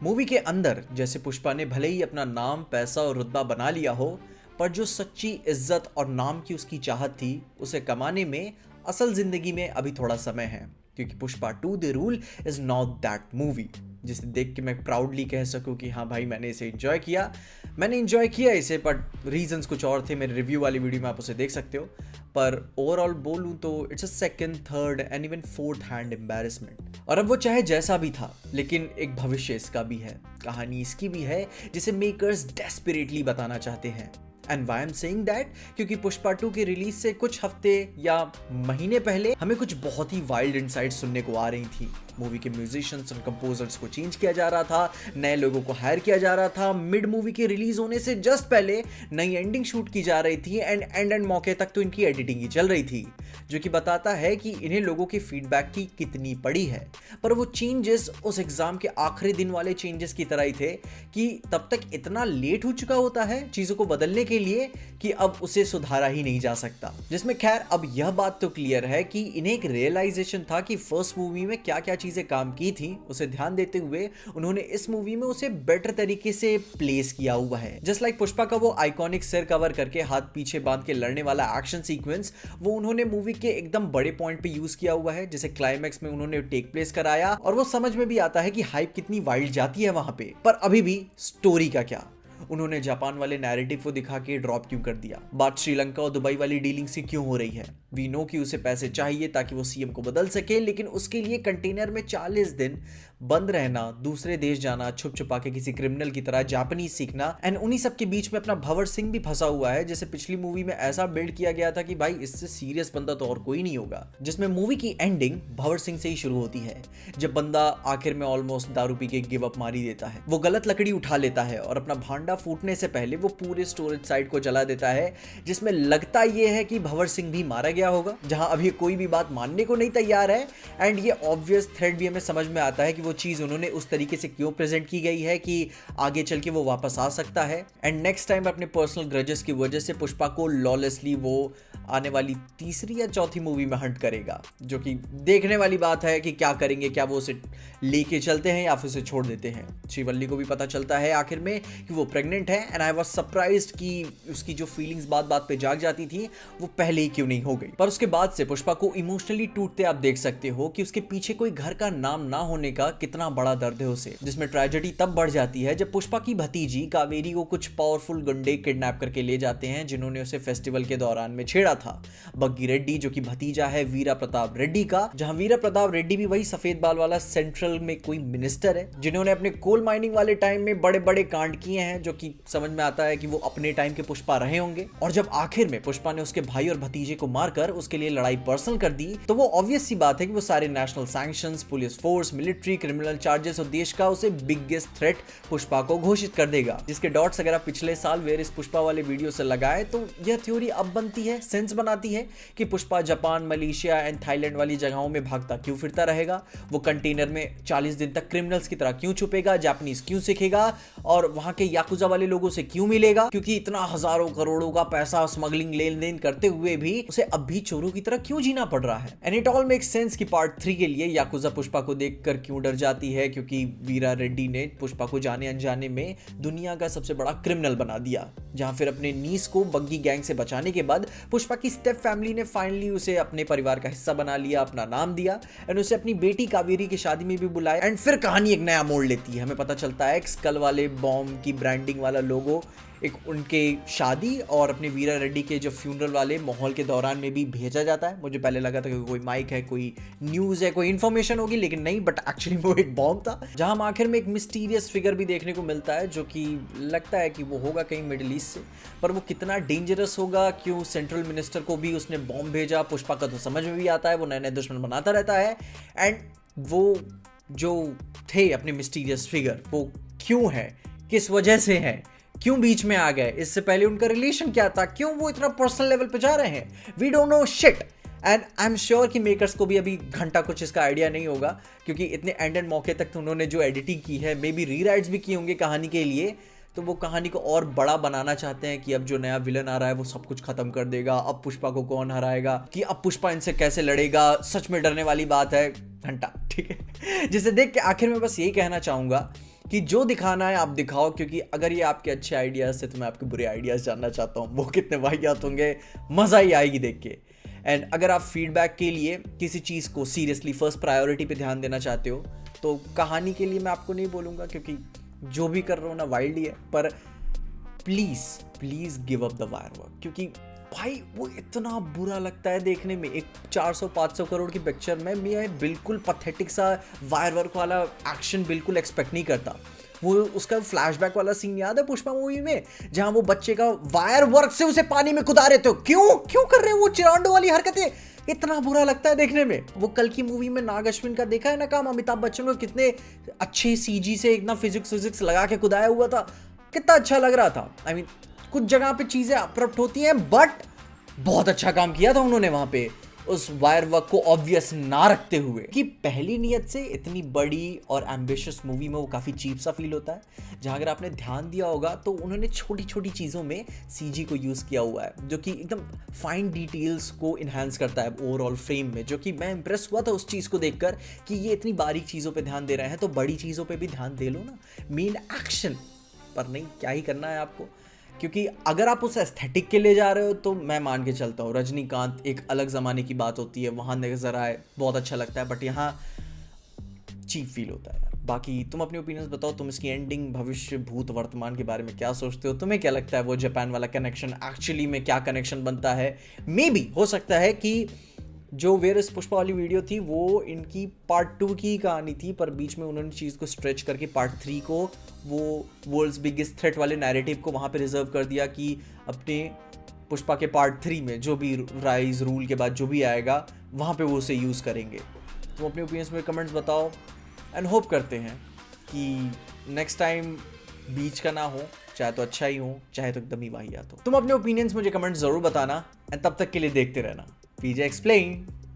Movie के अंदर जैसे पुष्पा ने भले ही अपना नाम, पैसा और रुतबा बना लिया हो, पर जो सच्ची इज्जत और नाम की उसकी चाहत थी, उसे कमाने में असल जिंदगी में अभी थोड़ा समय है। क्योंकि Pushpa 2 the rule is not that movie जिसे देख के मैं प्राउडली कह सकूं कि हाँ भाई मैंने इसे एंजॉय किया। मैंने एंजॉय किया इसे, बट रीजंस कुछ और थे। मेरे रिव्यू वाली वीडियो में आप उसे देख सकते हो। पर ओवरऑल बोलूं तो it's a second, third and even fourth hand embarrassment. और अब वो चाहे जैसा भी था, लेकिन एक भविष्य इसका भी है, कहानी इसकी भी है जिसे मेकर्स डेस्परेटली बताना चाहते हैं। And why am saying that, क्योंकि पुष्पा 2 की रिलीज से कुछ हफ्ते या महीने पहले हमें कुछ बहुत ही वाइल्ड इनसाइट सुनने को आ रही थी। मूवी के म्यूजिशियंस और कंपोजर्स को चेंज किया जा रहा था, नए लोगों को हायर किया जा रहा था, मिड मूवी के रिलीज होने से जस्ट पहले नई एंडिंग शूट की जा रही थी, एंड मौके तक तो इनकी एडिटिंग ही चल रही थी, जो कि बताता है कि इन्हें लोगों के फीडबैक की कितनी पड़ी है। पर वो चेंजेस उस एग्जाम के आखिरी दिन वाले चेंजेस की तरह ही थे कि तब तक इतना लेट हो चुका होता है चीजों को बदलने के लिए कि अब उसे सुधारा ही नहीं जा सकता। जिसमें खैर अब यह बात तो क्लियर है कि इन्हें एक रियलाइजेशन था कि फर्स्ट मूवी में क्या क्या चीजें काम की थी, उसे ध्यान देते हुए उन्होंने इस मूवी में उसे बेटर तरीके से प्लेस किया हुआ है। जस्ट लाइक पुष्पा का वो आइकॉनिक सिर कवर करके हाथ पीछे बांध के लड़ने वाला एक्शन सीक्वेंस, वो उन्होंने मूवी के एकदम बड़े पॉइंट पे यूज किया हुआ है, जिसे क्लाइमैक्स में उन्होंने टेक प्लेस कराया। और वो समझ में भी आता है कि हाइप कितनी वाइल्ड जाती है वहां पे। पर अभी भी स्टोरी का क्या, उन्होंने जापान वाले नैरेटिव को दिखा के ड्रॉप क्यों कर दिया? बात श्रीलंका और दुबई वाली डीलिंग से क्यों हो रही है? वी नो कि उसे पैसे चाहिए ताकि वो सीएम को बदल सके, लेकिन उसके लिए कंटेनर में 40 दिन बंद रहना, दूसरे देश जाना, छुप छुपा के किसी क्रिमिनल की तरह जापानीज सीखना, एंड उन्हीं सब के बीच में अपना भंवर सिंह भी फंसा हुआ है, जैसे पिछली मूवी में ऐसा बिल्ड किया गया था कि भाई इससे सीरियस बंदा तो और कोई नहीं होगा। जिसमें मूवी की एंडिंग भंवर सिंह से ही शुरू होती है, जब बंदा आखिर में ऑलमोस्ट दारू पी के गिव अप मारी देता है। वो गलत लकड़ी उठा लेता है और अपना भांडा फूटने से पहले वो पूरे स्टोरेज साइट को जला देता है, जिसमें लगता यह है कि भंवर सिंह भी मारा गया होगा, जहां अभी कोई भी बात मानने को नहीं तैयार है। एंड ये ऑब्वियस थ्रेड भी हमें समझ में आता है कि वो चीज उन्होंने उस तरीके से क्यों प्रेजेंट की गई है कि आगे चल के वो वापस आ सकता है। एंड नेक्स्ट टाइम अपने पर्सनल ग्रजेस की वजह से पुष्पा को लॉलेसली वो आने वाली तीसरी या चौथी मूवी में हंट करेगा, जो कि देखने वाली बात है कि क्या करेंगे, क्या वो उसे लेके चलते हैं या फिर उसे छोड़ देते हैं। श्रीवल्ली को भी पता चलता है आखिर में कि वो प्रेग्नेंट है, एंड आई वाज सरप्राइज्ड कि उसकी जो फीलिंग्स बात बात पे जाग जाती थी वो पहले ही क्यों नहीं हो गई। पर उसके बाद से पुष्पा को इमोशनली टूटते आप देख सकते हो कि उसके पीछे कोई घर का नाम ना होने का कितना बड़ा दर्द है उसे। जिसमें ट्रेजेडी तब बढ़ जाती है जब पुष्पा की भतीजी कावेरी को कुछ पावरफुल गुंडे किडनैप करके ले जाते हैं, जिन्होंने उसे फेस्टिवल के दौरान में छेड़ा था। बग्गी रेड्डी, जो कि भतीजा है वीरा प्रताप रेड्डी का, जहां वीरा प्रताप रेड्डी भी वही सफेद बाल वाला सेंट्रल में कोई मिनिस्टर है, जिन्होंने अपने कोल माइनिंग वाले टाइम में बड़े बड़े कांड किए हैं, जो कि समझ में आता है कि वो अपने टाइम के पुष्पा रहे होंगे। और जब आखिर में पुष्पा ने उसके भाई और भतीजे को मारकर उसके लिए लड़ाई पर्सनल कर दी, तो वो ऑब्वियस सी बात है कि वो सारे national sanctions, police force, military, criminal charges और देश का उसे बिगेस्ट थ्रेट पुष्पा को घोषित कर देगा। जिसके डॉट्स अगर आप पिछले साल वेयर इस पुष्पा वाले वीडियो से लगाए तो यह थ्योरी अब बनती है, सेंस बनाती है कि Pushpa Japan, Malaysia and Thailand वाली जगहों में भागता क्यों फिरता रहेगा, वो कंटेनर में 40 दिन तक क्रिमिनल्स की तरह क्यों छुपेगा, जापानीज क्यों सीखेगा और वहां के याकुजा वाले लोगों से क्यों मिलेगा, क्योंकि इतना हजारों करोड़ों का पैसा स्मगलिंग लेन देन करते हुए भी उसे अब भी चोरों की तरह क्यों जीना पड़ रहा है। And it all make sense कि पार्ट 3 के लिए याकुजा पुष्पा को देखकर क्यों डर जाती है, क्योंकि वीरा रेड्डी ने पुष्पा को जाने अनजाने में दुनिया का सबसे बड़ा क्रिमिनल बना दिया। जहां फिर अपने नीस को बग्गी गैंग से बचाने के बाद पुष्पा की स्टेप फैमिली ने फाइनली उसे अपने परिवार का हिस्सा बना लिया, अपना नाम दिया एंड उसे अपनी बेटी कावेरी की शादी में भी बुलाया। एंड फिर कहानी एक नया मोड़ लेती है। हमें पता चलता है स्कल वाले बॉम्ब की ब्रांडिंग वाला लोगो एक उनके शादी और अपने वीरा रेड्डी के जो फ्यूनरल वाले माहौल के दौरान में भी भेजा जाता है। मुझे पहले लगा था कि कोई माइक है, कोई न्यूज़ है, कोई इन्फॉर्मेशन होगी, लेकिन नहीं, बट एक्चुअली वो एक बॉम्ब था। जहां हम आखिर में एक मिस्टीरियस फिगर भी देखने को मिलता है, जो कि लगता है कि वो होगा कहीं मिडिल ईस्ट से, पर वो कितना डेंजरस होगा, क्यों सेंट्रल मिनिस्टर को भी उसने बॉम्ब भेजा, पुष्पा का तो समझ में भी आता है, वो नए नए दुश्मन बनाता रहता है। एंड वो जो थे अपने मिस्टीरियस फिगर, वो क्यों है, किस वजह से है, क्यों बीच में आ गए, इससे पहले उनका रिलेशन क्या था, क्यों वो इतना पर्सनल लेवल पे जा रहे हैं, we don't know shit. And I am sure कि मेकर्स को भी अभी घंटा कुछ इसका आइडिया नहीं होगा, क्योंकि इतने एंड मौके तक तो उन्होंने जो एडिटिंग की है, मे बी रीराइट्स भी किए होंगे कहानी के लिए, तो वो कहानी को और बड़ा बनाना चाहते हैं कि अब जो नया विलन आ रहा है वो सब कुछ खत्म कर देगा, अब पुष्पा को कौन हराएगा, कि अब पुष्पा इनसे कैसे लड़ेगा। सच में डरने वाली बात है, घंटा, ठीक है। जिसे देख के आखिर में बस यही कहना चाहूंगा कि जो दिखाना है आप दिखाओ, क्योंकि अगर ये आपके अच्छे आइडियाज़ थे तो मैं आपके बुरे आइडियाज़ जानना चाहता हूँ वो कितने वाहियात होंगे, मज़ा ही आएगी देख के। एंड अगर आप फीडबैक के लिए किसी चीज़ को सीरियसली फर्स्ट प्रायोरिटी पे ध्यान देना चाहते हो तो कहानी के लिए मैं आपको नहीं बोलूँगा, क्योंकि जो भी कर रहा हूँ ना वाइल्ड ही है, पर please give up the wire work, क्योंकि भाई वो इतना बुरा लगता है देखने में। एक 400-500 करोड़ की पिक्चर में मैं बिल्कुल पथेटिक सा वायर वर्क वाला एक्शन बिल्कुल एक्सपेक्ट नहीं करता। वो उसका फ्लैशबैक वाला सीन याद है पुष्पा मूवी में, जहां वो बच्चे का वायर वर्क से उसे पानी में कुदा रहे थे। क्यों कर रहे हैं वो चिरांडो वाली हरकतें, इतना बुरा लगता है देखने में। वो कल की मूवी में नाग अश्विन का देखा है ना काम, अमिताभ बच्चन को कितने अच्छे सीजी से इतना फिजिक्स लगा के कुदाया हुआ था, कितना अच्छा लग रहा था। आई मीन कुछ जगह पे चीजें अप्रप्ट होती हैं, बट बहुत अच्छा काम किया था उन्होंने वहां पे उस वायर वर्क को ऑब्वियस ना रखते हुए। कि पहली नियत से इतनी बड़ी और एम्बिशियस मूवी में वो काफ़ी चीप सा फील होता है, जहां अगर आपने ध्यान दिया होगा तो उन्होंने छोटी छोटी चीज़ों में सीजी को यूज़ किया हुआ है, जो कि एकदम फाइन डिटेल्स को इन्हांस करता है ओवरऑल फ्रेम में, जो कि मैं इंप्रेस हुआ था उस चीज़ को देखकर कि ये इतनी बारीक चीज़ों पर ध्यान दे रहे हैं तो बड़ी चीज़ों पर भी ध्यान दे लो ना, मेन एक्शन पर नहीं, क्या ही करना है आपको। क्योंकि अगर आप उस एस्थेटिक के लिए जा रहे हो तो मैं मान के चलता हूँ रजनीकांत एक अलग ज़माने की बात होती है, वहाँ नजर आए बहुत अच्छा लगता है, बट यहाँ चीप फील होता है यार। बाकी तुम अपनी ओपिनियंस बताओ, तुम इसकी एंडिंग, भविष्य, भूत, वर्तमान के बारे में क्या सोचते हो? तुम्हें क्या लगता है वो जापान वाला कनेक्शन एक्चुअली में क्या कनेक्शन बनता है? मे बी हो सकता है कि जो वेयर इज पुष्पा वाली वीडियो थी वो इनकी पार्ट 2 की कहानी थी, पर बीच में उन्होंने चीज़ को स्ट्रेच करके पार्ट 3 को वो वर्ल्ड्स बिगेस्ट थ्रेट वाले नैरेटिव को वहाँ पे रिजर्व कर दिया कि अपने पुष्पा के पार्ट 3 में जो भी राइज रूल के बाद जो भी आएगा वहाँ पे वो उसे यूज़ करेंगे। तुम अपने ओपिनियंस में कमेंट्स बताओ एंड होप करते हैं कि नेक्स्ट टाइम बीच का ना हो, चाहे तो अच्छा ही हो चाहे तो एकदम ही वाहियात हो। तुम अपने ओपिनियंस मुझे कमेंट्स ज़रूर बताना एंड तब तक के लिए देखते रहना पीजे एक्सप्लेन।